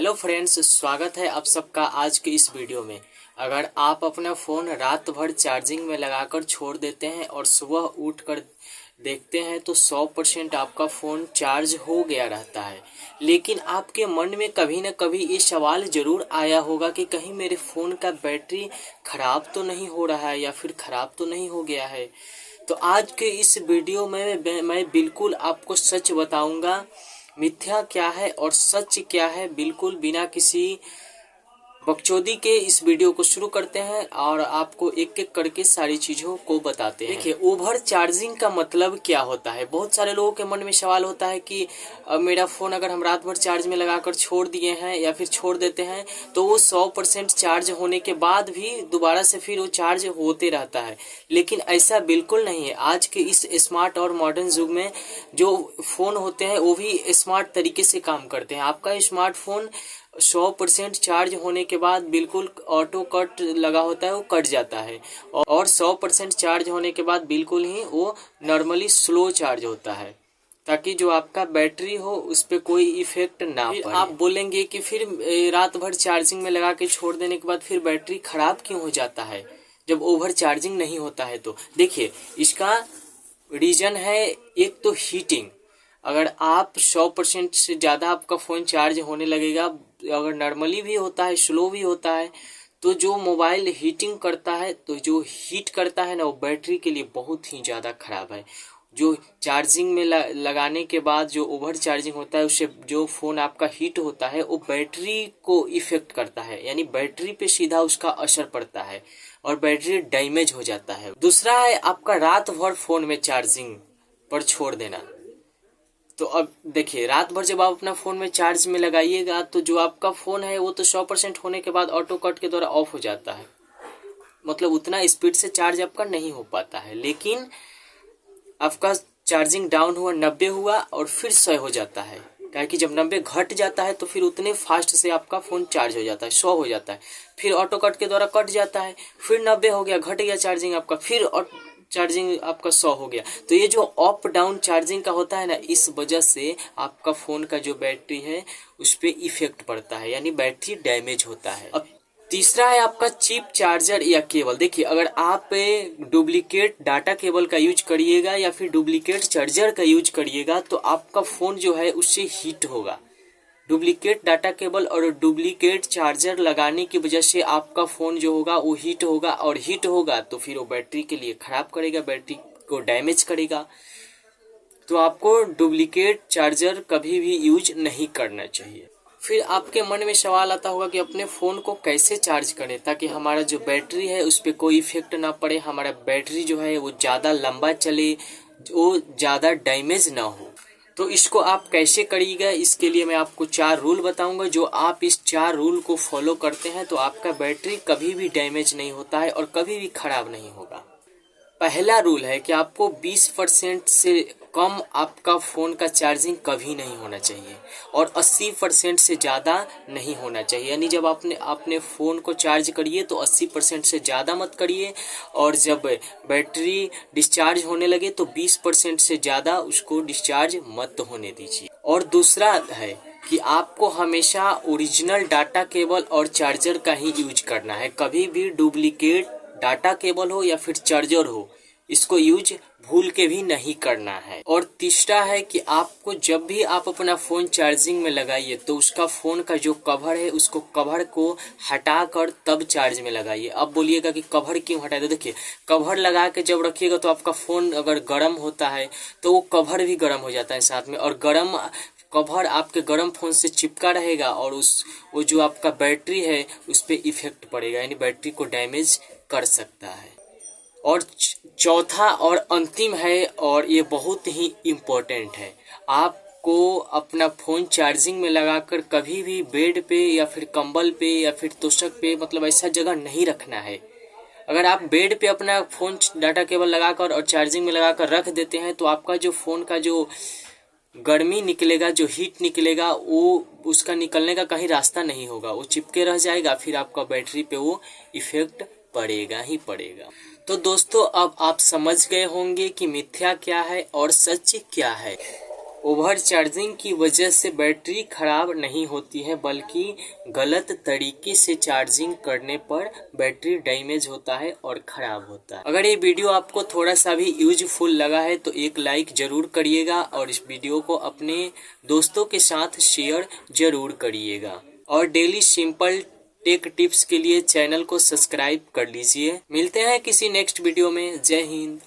Hello friends, स्वागत है आप सबका आज के इस वीडियो में। अगर आप अपना फ़ोन रात भर चार्जिंग में लगाकर छोड़ देते हैं और सुबह उठकर देखते हैं तो 100% आपका फ़ोन चार्ज हो गया रहता है। लेकिन आपके मन में कभी न कभी ये सवाल ज़रूर आया होगा कि कहीं मेरे फ़ोन का बैटरी ख़राब तो नहीं हो रहा है या फिर ख़राब तो नहीं हो गया है। तो आज के इस वीडियो में मैं बिल्कुल आपको सच बताऊंगा, मिथ्या क्या है और सच क्या है, बिल्कुल बिना किसी बकचोदी के इस वीडियो को शुरू करते हैं और आपको एक एक करके सारी चीज़ों को बताते हैं। देखिए, ओवर चार्जिंग का मतलब क्या होता है। बहुत सारे लोगों के मन में सवाल होता है कि मेरा फ़ोन अगर हम रात भर चार्ज में लगाकर छोड़ दिए हैं या फिर छोड़ देते हैं तो वो 100% चार्ज होने के बाद भी दोबारा से फिर वो चार्ज होते रहता है। लेकिन ऐसा बिल्कुल नहीं है। आज के इस स्मार्ट और मॉडर्न युग में जो फ़ोन होते हैं वो भी स्मार्ट तरीके से काम करते हैं। आपका स्मार्टफोन 100% चार्ज होने के बाद बिल्कुल ऑटो कट लगा होता है, वो कट जाता है। और 100% चार्ज होने के बाद बिल्कुल ही वो नॉर्मली स्लो चार्ज होता है, ताकि जो आपका बैटरी हो उस पर कोई इफेक्ट ना पड़े। आप बोलेंगे कि फिर रात भर चार्जिंग में लगा के छोड़ देने के बाद फिर बैटरी खराब क्यों हो जाता है जब ओवर चार्जिंग नहीं होता है। तो देखिए, इसका रीजन है एक तो हीटिंग। अगर आप 100% से ज़्यादा आपका फ़ोन चार्ज होने लगेगा, अगर नॉर्मली भी होता है स्लो भी होता है, तो जो मोबाइल हीटिंग करता है, तो जो हीट करता है ना, वो बैटरी के लिए बहुत ही ज़्यादा ख़राब है। जो चार्जिंग में लगाने के बाद जो ओवर चार्जिंग होता है उससे जो फ़ोन आपका हीट होता है वो बैटरी को इफ़ेक्ट करता है, यानी बैटरी पे सीधा उसका असर पड़ता है और बैटरी डैमेज हो जाता है। दूसरा है आपका रात भर फ़ोन में चार्जिंग पर छोड़ देना। तो अब देखिए, रात भर जब आप अपना फ़ोन में चार्ज में लगाइएगा तो जो आपका फ़ोन है वो तो 100% होने के बाद ऑटो कट के द्वारा ऑफ हो जाता है, मतलब उतना स्पीड से चार्ज आपका नहीं हो पाता है। लेकिन आपका चार्जिंग डाउन हुआ, 90 हुआ और फिर 100 हो जाता है, क्या कि जब 90 घट जाता है तो फिर उतने फास्ट से आपका फ़ोन चार्ज हो जाता है, 100 हो जाता है, फिर ऑटो कट के द्वारा कट जाता है, फिर 90 हो गया, घट गया चार्जिंग आपका, फिर चार्जिंग आपका 100 हो गया। तो ये जो अप डाउन चार्जिंग का होता है ना, इस वजह से आपका फ़ोन का जो बैटरी है उस पर इफेक्ट पड़ता है, यानी बैटरी डैमेज होता है। अब तीसरा है आपका चिप चार्जर या केबल। देखिए, अगर आप डुप्लीकेट डाटा केबल का यूज करिएगा या फिर डुप्लीकेट चार्जर का यूज करिएगा तो आपका फ़ोन जो है उससे हीट होगा। डुप्लीकेट डाटा केबल और डुप्लीकेट चार्जर लगाने की वजह से आपका फ़ोन जो होगा वो हीट होगा, और हीट होगा तो फिर वो बैटरी के लिए ख़राब करेगा, बैटरी को डैमेज करेगा। तो आपको डुप्लीकेट चार्जर कभी भी यूज नहीं करना चाहिए। फिर आपके मन में सवाल आता होगा कि अपने फ़ोन को कैसे चार्ज करें ताकि हमारा जो बैटरी है उस पर कोई इफेक्ट ना पड़े, हमारा बैटरी जो है वो ज़्यादा लंबा चले, वो ज़्यादा डैमेज ना हो। तो इसको आप कैसे करिएगा, इसके लिए मैं आपको 4 रूल बताऊंगा। जो आप इस 4 रूल को फॉलो करते हैं तो आपका बैटरी कभी भी डैमेज नहीं होता है और कभी भी खराब नहीं होगा। पहला रूल है कि आपको 20% से कम आपका फ़ोन का चार्जिंग कभी नहीं होना चाहिए और 80% से ज़्यादा नहीं होना चाहिए। यानी जब आपने अपने फ़ोन को चार्ज करिए तो 80% से ज़्यादा मत करिए, और जब बैटरी डिस्चार्ज होने लगे तो 20% से ज़्यादा उसको डिस्चार्ज मत होने दीजिए। और दूसरा है कि आपको हमेशा ओरिजिनल डाटा केबल और चार्जर का ही यूज करना है। कभी भी डुप्लीकेट डाटा केबल हो या फिर चार्जर हो, इसको यूज भूल के भी नहीं करना है। और तीसरा है कि आपको जब भी आप अपना फ़ोन चार्जिंग में लगाइए तो उसका फ़ोन का जो कवर है उसको कवर को हटाकर तब चार्ज में लगाइए। अब बोलिएगा कि कवर क्यों हटाए, तो देखिए, कवर लगा के जब रखिएगा तो आपका फ़ोन अगर गर्म होता है तो वो कवर भी गर्म हो जाता है साथ में, और गर्म कवर आपके गर्म फ़ोन से चिपका रहेगा और वो जो आपका बैटरी है उस पर इफेक्ट पड़ेगा, यानी बैटरी को डैमेज कर सकता है। और चौथा और अंतिम है, और ये बहुत ही इम्पोर्टेंट है, आपको अपना फ़ोन चार्जिंग में लगाकर कभी भी बेड पे या फिर कंबल पे या फिर तोशक पे, मतलब ऐसा जगह नहीं रखना है। अगर आप बेड पे अपना फ़ोन डाटा केबल लगाकर और चार्जिंग में लगाकर रख देते हैं तो आपका जो फ़ोन का जो गर्मी निकलेगा, जो हीट निकलेगा, वो उसका निकलने का कहीं रास्ता नहीं होगा, वो चिपके रह जाएगा, फिर आपका बैटरी पे वो इफेक्ट पड़ेगा ही पड़ेगा। तो दोस्तों, अब आप समझ गए होंगे कि मिथ्या क्या है और सच क्या है। ओवर चार्जिंग की वजह से बैटरी खराब नहीं होती है, बल्कि गलत तरीके से चार्जिंग करने पर बैटरी डैमेज होता है और खराब होता है। अगर ये वीडियो आपको थोड़ा सा भी यूजफुल लगा है तो एक लाइक जरूर करिएगा और इस वीडियो को अपने दोस्तों के साथ शेयर जरूर करिएगा। और डेली सिंपल टेक टिप्स के लिए चैनल को सब्सक्राइब कर लीजिए। मिलते हैं किसी नेक्स्ट वीडियो में। जय हिंद।